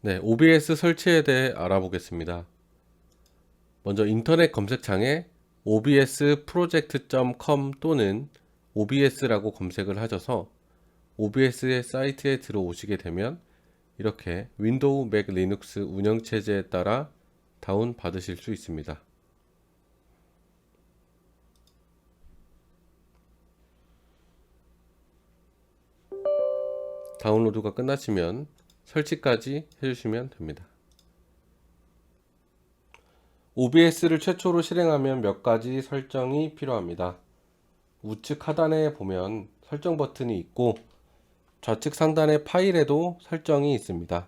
네, OBS 설치에 대해 알아보겠습니다. 먼저 인터넷 검색창에 obsproject.com 또는 obs라고 검색을 하셔서 OBS의 사이트에 들어오시게 되면 이렇게 윈도우, 맥, 리눅스 운영체제에 따라 다운 받으실 수 있습니다. 다운로드가 끝나시면 설치까지 해주시면 됩니다. OBS를 최초로 실행하면 몇 가지 설정이 필요합니다. 우측 하단에 보면 설정 버튼이 있고 좌측 상단의 파일에도 설정이 있습니다.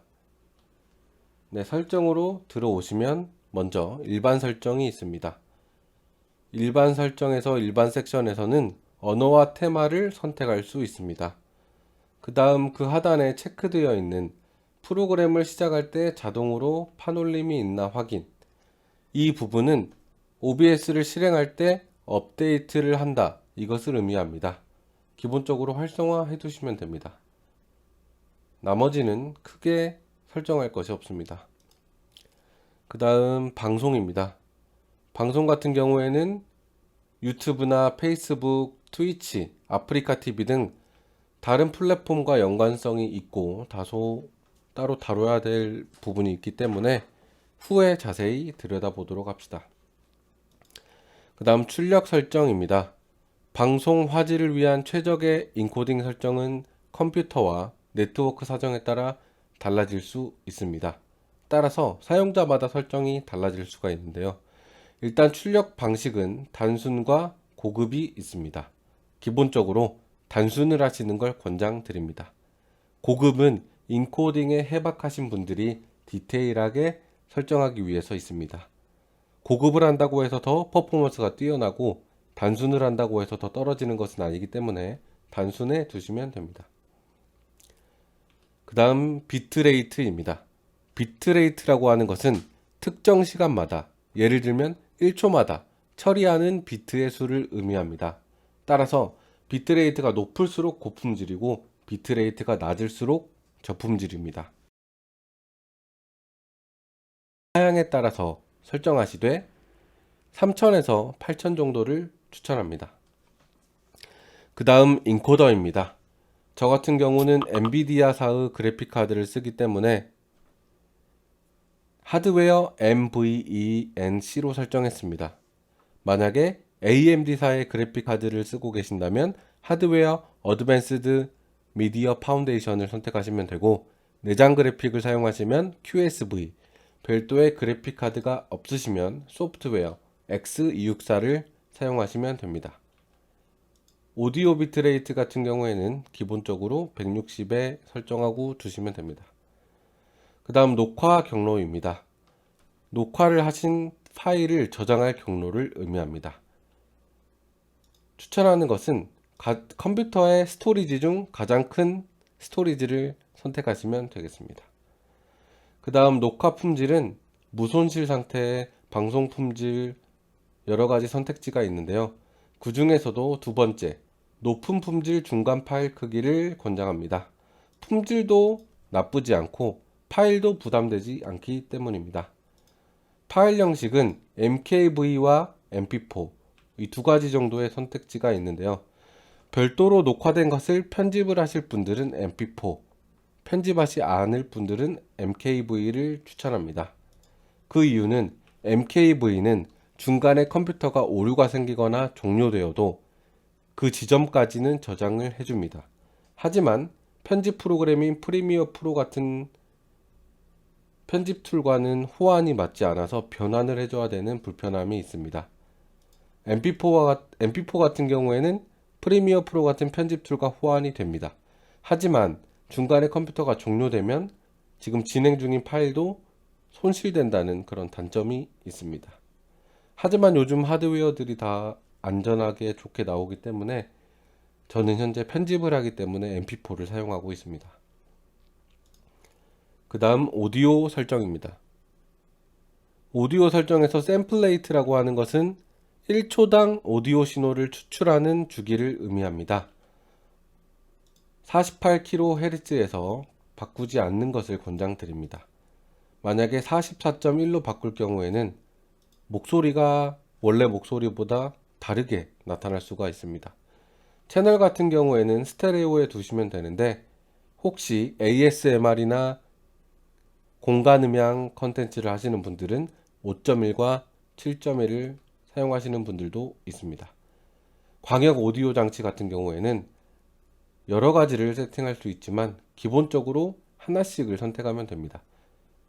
네, 설정으로 들어오시면 먼저 일반 설정이 있습니다. 일반 설정에서 일반 섹션에서는 언어와 테마를 선택할 수 있습니다. 그 다음 그 하단에 체크되어 있는 프로그램을 시작할 때 자동으로 판올림이 있나 확인, 이 부분은 OBS를 실행할 때 업데이트를 한다, 이것을 의미합니다. 기본적으로 활성화해 두시면 됩니다. 나머지는 크게 설정할 것이 없습니다. 그 다음 방송입니다. 방송 같은 경우에는 유튜브나 페이스북, 트위치, 아프리카 TV 등 다른 플랫폼과 연관성이 있고 다소 따로 다뤄야 될 부분이 있기 때문에 후에 자세히 들여다보도록 합시다. 그 다음 출력 설정입니다. 방송 화질을 위한 최적의 인코딩 설정은 컴퓨터와 네트워크 사정에 따라 달라질 수 있습니다. 따라서 사용자마다 설정이 달라질 수가 있는데요. 일단 출력 방식은 단순과 고급이 있습니다. 기본적으로 단순을 하시는 걸 권장드립니다. 고급은 인코딩에 해박하신 분들이 디테일하게 설정하기 위해서 있습니다. 고급을 한다고 해서 더 퍼포먼스가 뛰어나고 단순을 한다고 해서 더 떨어지는 것은 아니기 때문에 단순에 두시면 됩니다. 그 다음 비트레이트입니다. 비트레이트라고 하는 것은 특정 시간마다, 예를 들면 1초마다 처리하는 비트의 수를 의미합니다. 따라서 비트레이트가 높을수록 고품질이고 비트레이트가 낮을수록 저품질입니다. 사양에 따라서 설정하시되 3000에서 8000 정도를 추천합니다. 그 다음 인코더입니다. 저 같은 경우는 엔비디아사의 그래픽카드를 쓰기 때문에 하드웨어 NVENC로 설정했습니다. 만약에 AMD사의 그래픽카드를 쓰고 계신다면 하드웨어 어드밴스드 미디어 파운데이션을 선택하시면 되고, 내장 그래픽을 사용하시면 QSV, 별도의 그래픽카드가 없으시면 소프트웨어 X264를 사용하시면 됩니다. 오디오 비트레이트 같은 경우에는 기본적으로 160에 설정하고 두시면 됩니다. 그 다음 녹화 경로입니다. 녹화를 하신 파일을 저장할 경로를 의미합니다. 추천하는 것은 컴퓨터의 스토리지 중 가장 큰 스토리지를 선택하시면 되겠습니다. 그 다음 녹화 품질은 무손실 상태의 방송 품질, 여러가지 선택지가 있는데요. 그 중에서도 두 번째, 높은 품질 중간 파일 크기를 권장합니다. 품질도 나쁘지 않고 파일도 부담되지 않기 때문입니다. 파일 형식은 MKV와 MP4, 이 두 가지 정도의 선택지가 있는데요. 별도로 녹화된 것을 편집을 하실 분들은 MP4, 편집하지 않을 분들은 MKV를 추천합니다. 그 이유는 MKV는 중간에 컴퓨터가 오류가 생기거나 종료되어도 그 지점까지는 저장을 해줍니다. 하지만 편집 프로그램인 프리미어 프로 같은 편집 툴과는 호환이 맞지 않아서 변환을 해줘야 되는 불편함이 있습니다. MP4 같은 경우에는 프리미어 프로 같은 편집 툴과 호환이 됩니다. 하지만 중간에 컴퓨터가 종료되면 지금 진행 중인 파일도 손실된다는 그런 단점이 있습니다. 하지만 요즘 하드웨어들이 다 안전하게 좋게 나오기 때문에 저는 현재 편집을 하기 때문에 MP4를 사용하고 있습니다. 그 다음 오디오 설정입니다. 오디오 설정에서 샘플레이트라고 하는 것은 1초당 오디오 신호를 추출하는 주기를 의미합니다. 48kHz에서 바꾸지 않는 것을 권장드립니다. 만약에 44.1로 바꿀 경우에는 목소리가 원래 목소리보다 다르게 나타날 수가 있습니다. 채널 같은 경우에는 스테레오에 두시면 되는데, 혹시 ASMR이나 공간음향 컨텐츠를 하시는 분들은 5.1과 7.1을 사용하시는 분들도 있습니다. 광역 오디오 장치 같은 경우에는 여러 가지를 세팅할 수 있지만 기본적으로 하나씩을 선택하면 됩니다.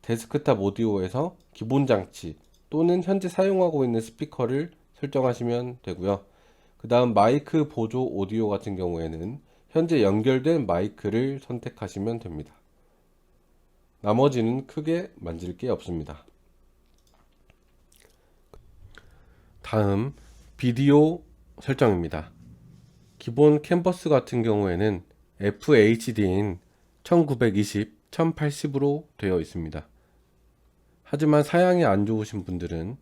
데스크탑 오디오에서 기본 장치 또는 현재 사용하고 있는 스피커를 설정하시면 되고요. 그 다음 마이크 보조 오디오 같은 경우에는 현재 연결된 마이크를 선택하시면 됩니다. 나머지는 크게 만질 게 없습니다. 다음 비디오 설정입니다. 기본 캔버스 같은 경우에는 FHD인 1920, 1080으로 되어 있습니다. 하지만 사양이 안 좋으신 분들은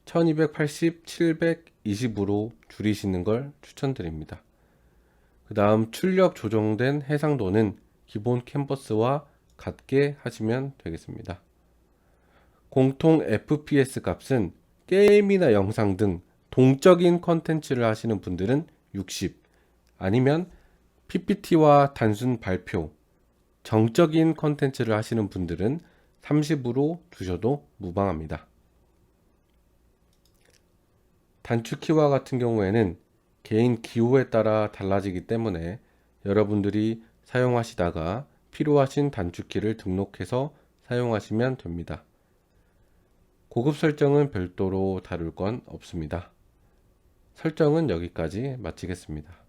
1280, 720으로 줄이시는 걸 추천드립니다. 그 다음 출력 조정된 해상도는 기본 캔버스와 같게 하시면 되겠습니다. 공통 FPS 값은 게임이나 영상 등 동적인 컨텐츠를 하시는 분들은 60, 아니면 PPT와 단순 발표, 정적인 컨텐츠를 하시는 분들은 30으로 두셔도 무방합니다. 단축키와 같은 경우에는 개인 기호에 따라 달라지기 때문에 여러분들이 사용하시다가 필요하신 단축키를 등록해서 사용하시면 됩니다. 고급 설정은 별도로 다룰 건 없습니다. 설정은 여기까지 마치겠습니다.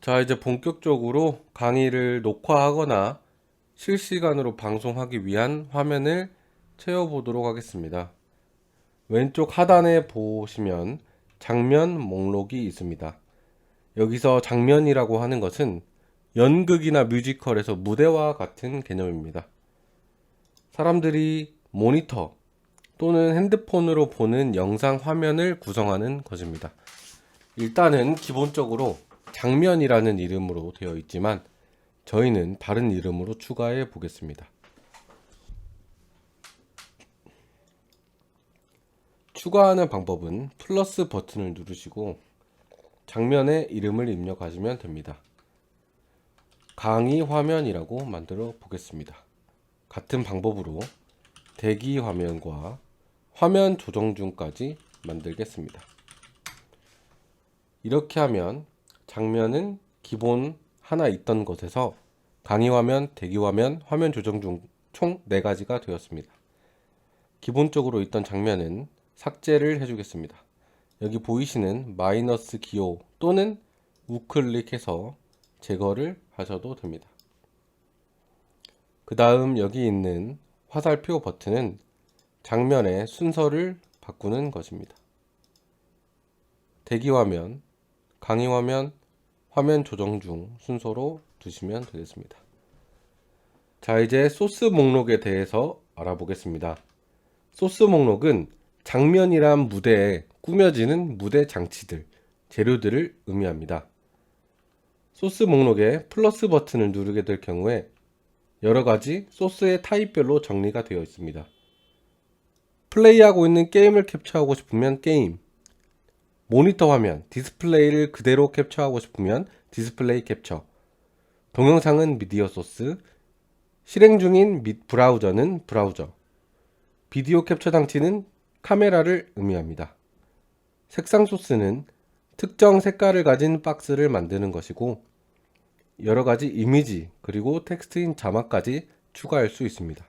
자, 이제 본격적으로 강의를 녹화하거나 실시간으로 방송하기 위한 화면을 채워보도록 하겠습니다. 왼쪽 하단에 보시면 장면 목록이 있습니다. 여기서 장면이라고 하는 것은 연극이나 뮤지컬에서 무대와 같은 개념입니다. 사람들이 모니터 또는 핸드폰으로 보는 영상 화면을 구성하는 것입니다. 일단은 기본적으로 장면이라는 이름으로 되어 있지만 저희는 다른 이름으로 추가해 보겠습니다. 추가하는 방법은 플러스 버튼을 누르시고 장면의 이름을 입력하시면 됩니다. 강의 화면이라고 만들어 보겠습니다. 같은 방법으로 대기 화면과 화면 조정 중까지 만들겠습니다. 이렇게 하면 장면은 기본 하나 있던 것에서 강의 화면, 대기 화면, 화면 조정 중 총 4가지가 되었습니다. 기본적으로 있던 장면은 삭제를 해주겠습니다. 여기 보이시는 마이너스 기호 또는 우클릭해서 제거를 하셔도 됩니다. 그 다음 여기 있는 화살표 버튼은 장면의 순서를 바꾸는 것입니다. 대기 화면, 강의 화면, 화면 조정 중 순서로 두시면 되겠습니다. 자, 이제 소스 목록에 대해서 알아보겠습니다. 소스 목록은 장면이란 무대에 꾸며지는 무대 장치들, 재료들을 의미합니다. 소스 목록에 플러스 버튼을 누르게 될 경우에 여러가지 소스의 타입별로 정리가 되어 있습니다. 플레이하고 있는 게임을 캡처하고 싶으면 게임, 모니터 화면, 디스플레이를 그대로 캡처하고 싶으면 디스플레이 캡처, 동영상은 미디어 소스, 실행 중인 및 브라우저는 브라우저, 비디오 캡처 장치는 카메라를 의미합니다. 색상 소스는 특정 색깔을 가진 박스를 만드는 것이고 여러가지 이미지 그리고 텍스트인 자막까지 추가할 수 있습니다.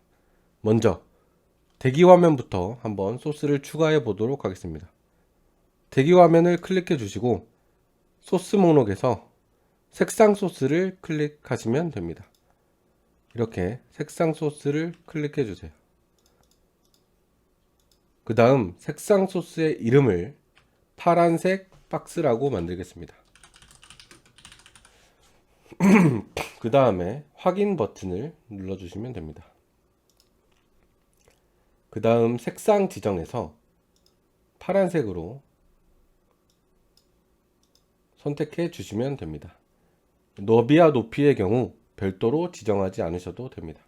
먼저 대기 화면부터 한번 소스를 추가해 보도록 하겠습니다. 대기 화면을 클릭해 주시고 소스 목록에서 색상 소스를 클릭하시면 됩니다. 이렇게 색상 소스를 클릭해 주세요. 그 다음 색상 소스의 이름을 파란색 박스라고 만들겠습니다. 그 다음에 확인 버튼을 눌러주시면 됩니다. 그 다음 색상 지정에서 파란색으로 선택해 주시면 됩니다. 너비와 높이의 경우 별도로 지정하지 않으셔도 됩니다.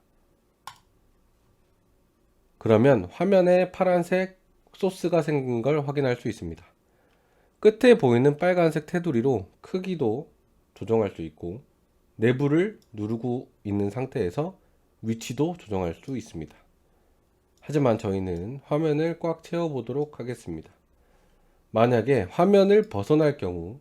그러면 화면에 파란색 소스가 생긴 걸 확인할 수 있습니다. 끝에 보이는 빨간색 테두리로 크기도 조정할 수 있고 내부를 누르고 있는 상태에서 위치도 조정할 수 있습니다. 하지만 저희는 화면을 꽉 채워 보도록 하겠습니다. 만약에 화면을 벗어날 경우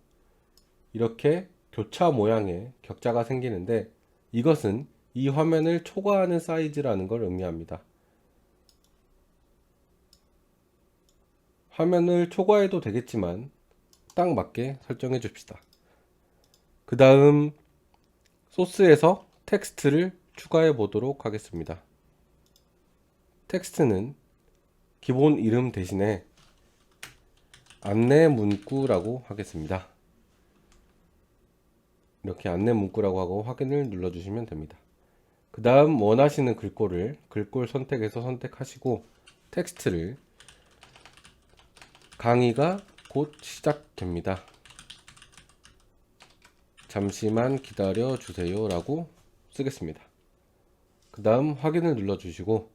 이렇게 교차 모양의 격자가 생기는데 이것은 이 화면을 초과하는 사이즈라는 걸 의미합니다. 화면을 초과해도 되겠지만 딱 맞게 설정해 줍시다. 그 다음 소스에서 텍스트를 추가해 보도록 하겠습니다. 텍스트는 기본 이름 대신에 안내 문구라고 하겠습니다. 이렇게 안내 문구라고 하고 확인을 눌러주시면 됩니다. 그 다음 원하시는 글꼴 선택해서 선택하시고 텍스트를 강의가 곧 시작됩니다. 잠시만 기다려 주세요 라고 쓰겠습니다. 그 다음 확인을 눌러주시고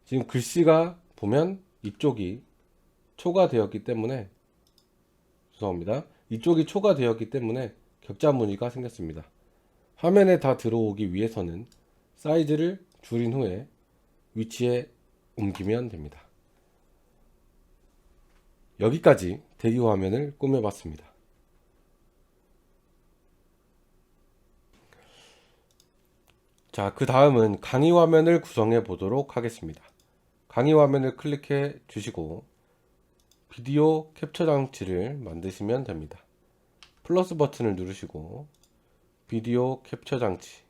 지금 글씨가 보면 이쪽이 초과되었기 때문에 죄송합니다. 이쪽이 초과되었기 때문에 격자 무늬가 생겼습니다. 화면에 다 들어오기 위해서는 사이즈를 줄인 후에 위치에 옮기면 됩니다. 여기까지 대기 화면을 꾸며봤습니다. 자, 그 다음은 강의 화면을 구성해 보도록 하겠습니다. 강의 화면을 클릭해 주시고 비디오 캡처 장치를 만드시면 됩니다. 플러스 버튼을 누르시고 비디오 캡처 장치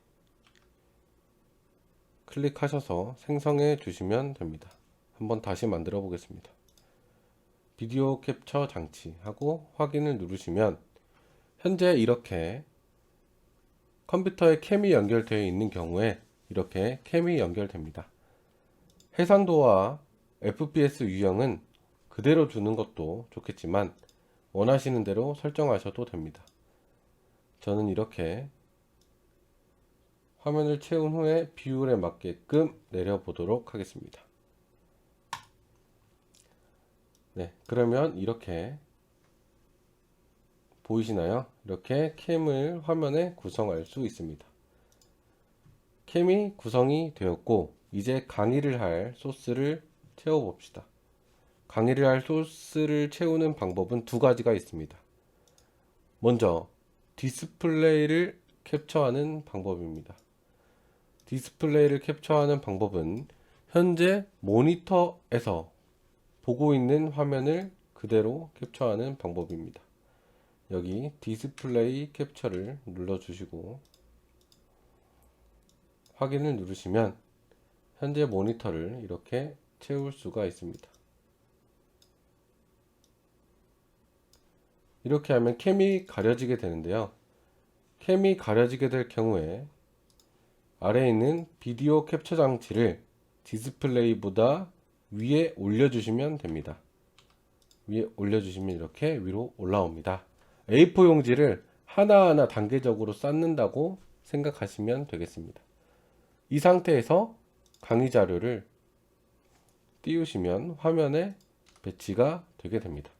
클릭하셔서 생성해 주시면 됩니다. 한번 다시 만들어 보겠습니다. 비디오 캡처 장치 하고 확인을 누르시면 현재 이렇게 컴퓨터에 캠이 연결되어 있는 경우에 이렇게 캠이 연결됩니다. 해상도와 FPS 유형은 그대로 두는 것도 좋겠지만 원하시는 대로 설정하셔도 됩니다. 저는 이렇게 화면을 채운 후에 비율에 맞게끔 내려보도록 하겠습니다. 네, 그러면 이렇게 보이시나요? 이렇게 캠을 화면에 구성할 수 있습니다. 캠이 구성이 되었고 이제 강의를 할 소스를 채워 봅시다. 강의를 할 소스를 채우는 방법은 두 가지가 있습니다. 먼저 디스플레이를 캡처하는 방법입니다. 디스플레이를 캡처하는 방법은 현재 모니터에서 보고 있는 화면을 그대로 캡처하는 방법입니다. 여기 디스플레이 캡처를 눌러주시고 확인을 누르시면 현재 모니터를 이렇게 채울 수가 있습니다. 이렇게 하면 캠이 가려지게 되는데요. 캠이 가려지게 될 경우에 아래에 있는 비디오 캡처 장치를 디스플레이보다 위에 올려주시면 됩니다. 위에 올려주시면 이렇게 위로 올라옵니다. A4 용지를 하나하나 단계적으로 쌓는다고 생각하시면 되겠습니다. 이 상태에서 강의 자료를 띄우시면 화면에 배치가 되게 됩니다.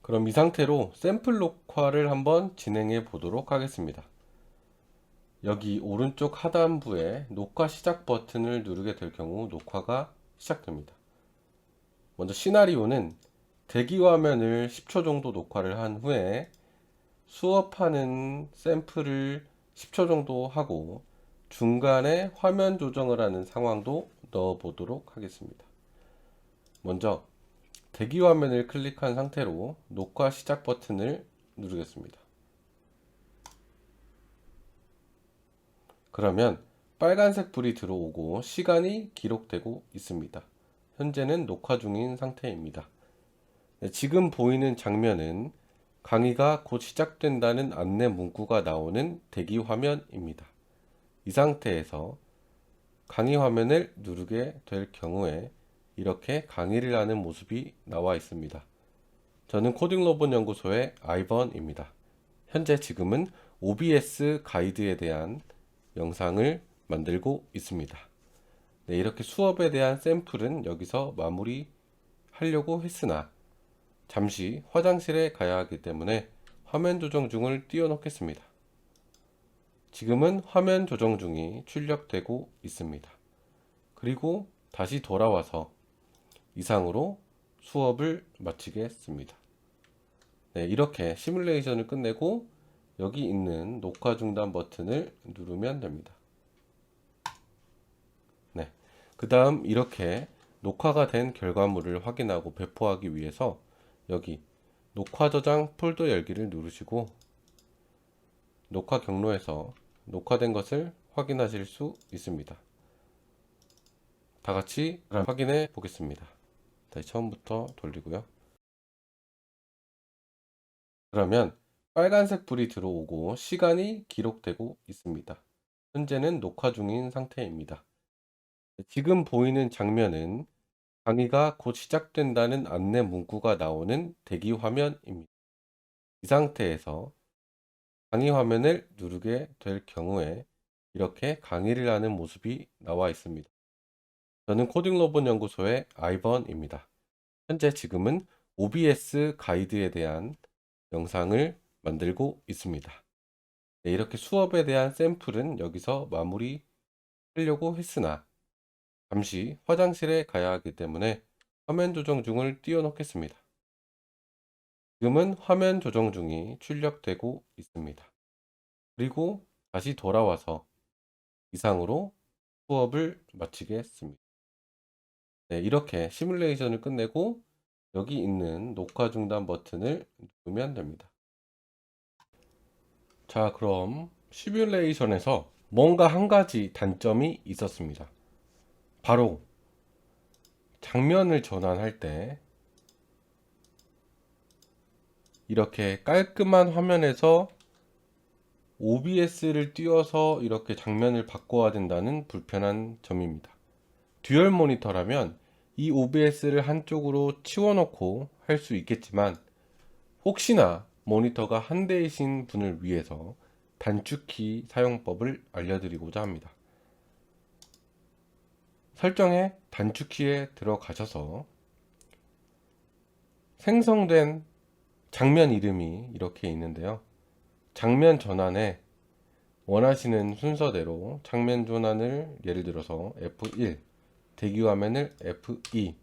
그럼 이 상태로 샘플 녹화를 한번 진행해 보도록 하겠습니다. 여기 오른쪽 하단부에 녹화 시작 버튼을 누르게 될 경우 녹화가 시작됩니다. 먼저 시나리오는 대기 화면을 10초 정도 녹화를 한 후에 수업하는 샘플을 10초 정도 하고 중간에 화면 조정을 하는 상황도 넣어 보도록 하겠습니다. 먼저 대기 화면을 클릭한 상태로 녹화 시작 버튼을 누르겠습니다. 그러면 빨간색 불이 들어오고 시간이 기록되고 있습니다. 현재는 녹화 중인 상태입니다. 네, 지금 보이는 장면은 강의가 곧 시작된다는 안내 문구가 나오는 대기 화면입니다. 이 상태에서 강의 화면을 누르게 될 경우에 이렇게 강의를 하는 모습이 나와 있습니다. 저는 코딩 로봇 연구소의 아이번입니다. 현재 지금은 OBS 가이드에 대한 영상을 만들고 있습니다. 네, 이렇게 수업에 대한 샘플은 여기서 마무리하려고 했으나 잠시 화장실에 가야 하기 때문에 화면 조정 중을 띄워놓겠습니다. 지금은 화면 조정 중이 출력되고 있습니다. 그리고 다시 돌아와서 이상으로 수업을 마치겠습니다. 네, 이렇게 시뮬레이션을 끝내고 여기 있는 녹화 중단 버튼을 누르면 됩니다. 네, 그 다음 이렇게 녹화가 된 결과물을 확인하고 배포하기 위해서 여기 녹화 저장 폴더 열기를 누르시고 녹화 경로에서 녹화된 것을 확인하실 수 있습니다. 다 같이 확인해 보겠습니다. 다시 처음부터 돌리고요. 그러면 빨간색 불이 들어오고 시간이 기록되고 있습니다. 현재는 녹화 중인 상태입니다. 지금 보이는 장면은 강의가 곧 시작된다는 안내 문구가 나오는 대기 화면입니다. 이 상태에서 강의 화면을 누르게 될 경우에 이렇게 강의를 하는 모습이 나와 있습니다. 저는 코딩로봇 연구소의 아이번입니다. 현재 지금은 OBS 가이드에 대한 영상을 만들고 있습니다. 네, 이렇게 수업에 대한 샘플은 여기서 마무리하려고 했으나 잠시 화장실에 가야 하기 때문에 화면 조정 중을 띄워놓겠습니다. 지금은 화면 조정 중이 출력되고 있습니다. 그리고 다시 돌아와서 이상으로 수업을 마치겠습니다. 네, 이렇게 시뮬레이션을 끝내고 여기 있는 녹화 중단 버튼을 누르면 됩니다. 자, 그럼 시뮬레이션에서 뭔가 한 가지 단점이 있었습니다. 바로 장면을 전환할 때 이렇게 깔끔한 화면에서 OBS를 띄워서 이렇게 장면을 바꿔야 된다는 불편한 점입니다. 듀얼 모니터라면 이 OBS를 한쪽으로 치워놓고 할 수 있겠지만 혹시나 모니터가 한 대이신 분을 위해서 단축키 사용법을 알려드리고자 합니다. 설정에 단축키에 들어가셔서 생성된 장면 이름이 이렇게 있는데요. 장면 전환에 원하시는 순서대로 장면 전환을 예를 들어서 F1, 대기 화면을 F2,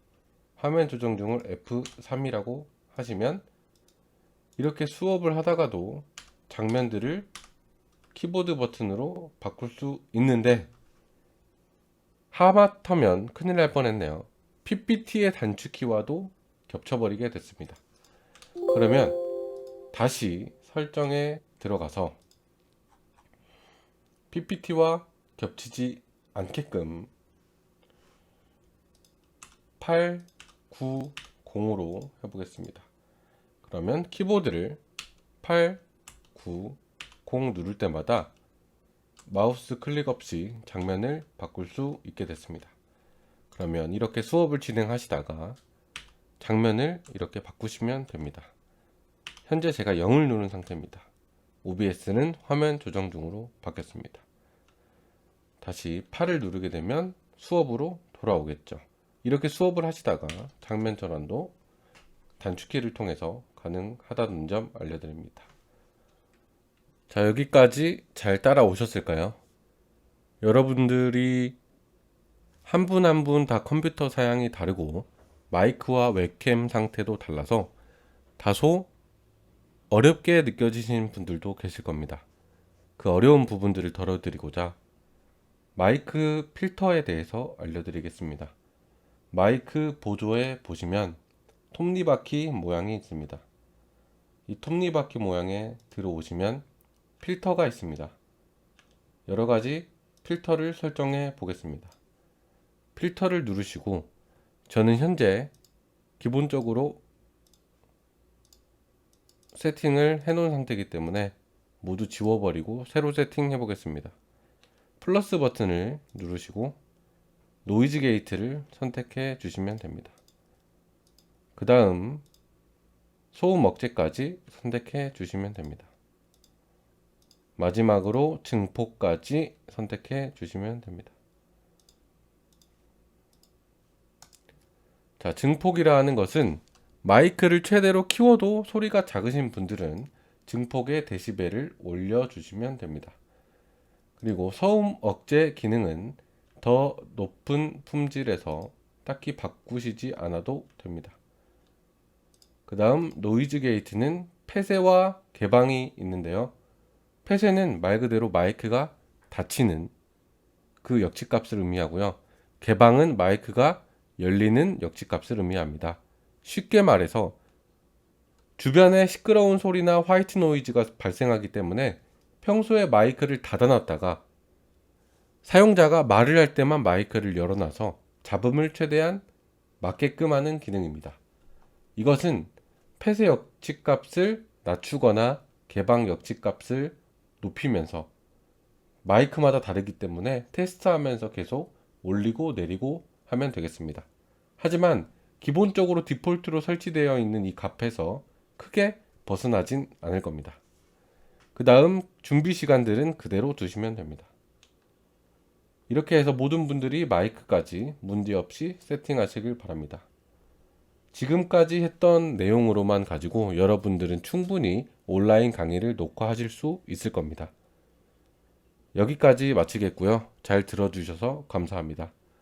화면 조정 중을 F3이라고 하시면 이렇게 수업을 하다가도 장면들을 키보드 버튼으로 바꿀 수 있는데 하마터면 큰일 날 뻔했네요. PPT의 단축키와도 겹쳐버리게 됐습니다. 그러면 다시 설정에 들어가서 PPT와 겹치지 않게끔 890으로 해보겠습니다. 그러면 키보드를 890 누를 때마다 마우스 클릭 없이 장면을 바꿀 수 있게 됐습니다. 그러면 이렇게 수업을 진행하시다가 장면을 이렇게 바꾸시면 됩니다. 현재 제가 0을 누른 상태입니다. OBS는 화면 조정 중으로 바뀌었습니다. 다시 8을 누르게 되면 수업으로 돌아오겠죠. 이렇게 수업을 하시다가 장면 전환도 단축키를 통해서 가능하다는 점 알려드립니다. 자, 여기까지 잘 따라오셨을까요? 여러분들이 한 분 한 분 다 컴퓨터 사양이 다르고 마이크와 웹캠 상태도 달라서 다소 어렵게 느껴지시는 분들도 계실 겁니다. 그 어려운 부분들을 덜어드리고자 마이크 필터에 대해서 알려드리겠습니다. 마이크 보조에 보시면 톱니바퀴 모양이 있습니다. 이 톱니바퀴 모양에 들어오시면 필터가 있습니다. 여러가지 필터를 설정해 보겠습니다. 필터를 누르시고 저는 현재 기본적으로 세팅을 해 놓은 상태이기 때문에 모두 지워버리고 새로 세팅해 보겠습니다. 플러스 버튼을 누르시고 노이즈 게이트를 선택해 주시면 됩니다. 그 다음 소음 억제까지 선택해 주시면 됩니다. 마지막으로 증폭까지 선택해 주시면 됩니다. 자, 증폭이라 는 것은 마이크를 최대로 키워도 소리가 작으신 분들은 증폭의 데시벨을 올려주시면 됩니다. 그리고 소음 억제 기능은 더 높은 품질에서 딱히 바꾸시지 않아도 됩니다. 그 다음 노이즈 게이트는 폐쇄와 개방이 있는데요. 폐쇄는 말 그대로 마이크가 닫히는 그 역치값을 의미하고요. 개방은 마이크가 열리는 역치값을 의미합니다. 쉽게 말해서 주변에 시끄러운 소리나 화이트 노이즈가 발생하기 때문에 평소에 마이크를 닫아놨다가 사용자가 말을 할 때만 마이크를 열어놔서 잡음을 최대한 막게끔 하는 기능입니다. 이것은 폐쇄 역치값을 낮추거나 개방 역치값을 높이면서 마이크마다 다르기 때문에 테스트하면서 계속 올리고 내리고 하면 되겠습니다. 하지만 기본적으로 디폴트로 설치되어 있는 이 값에서 크게 벗어나진 않을 겁니다. 그 다음 준비 시간들은 그대로 두시면 됩니다. 이렇게 해서 모든 분들이 마이크까지 문제없이 세팅하시길 바랍니다. 지금까지 했던 내용으로만 가지고 여러분들은 충분히 온라인 강의를 녹화하실 수 있을 겁니다. 여기까지 마치겠고요. 잘 들어주셔서 감사합니다.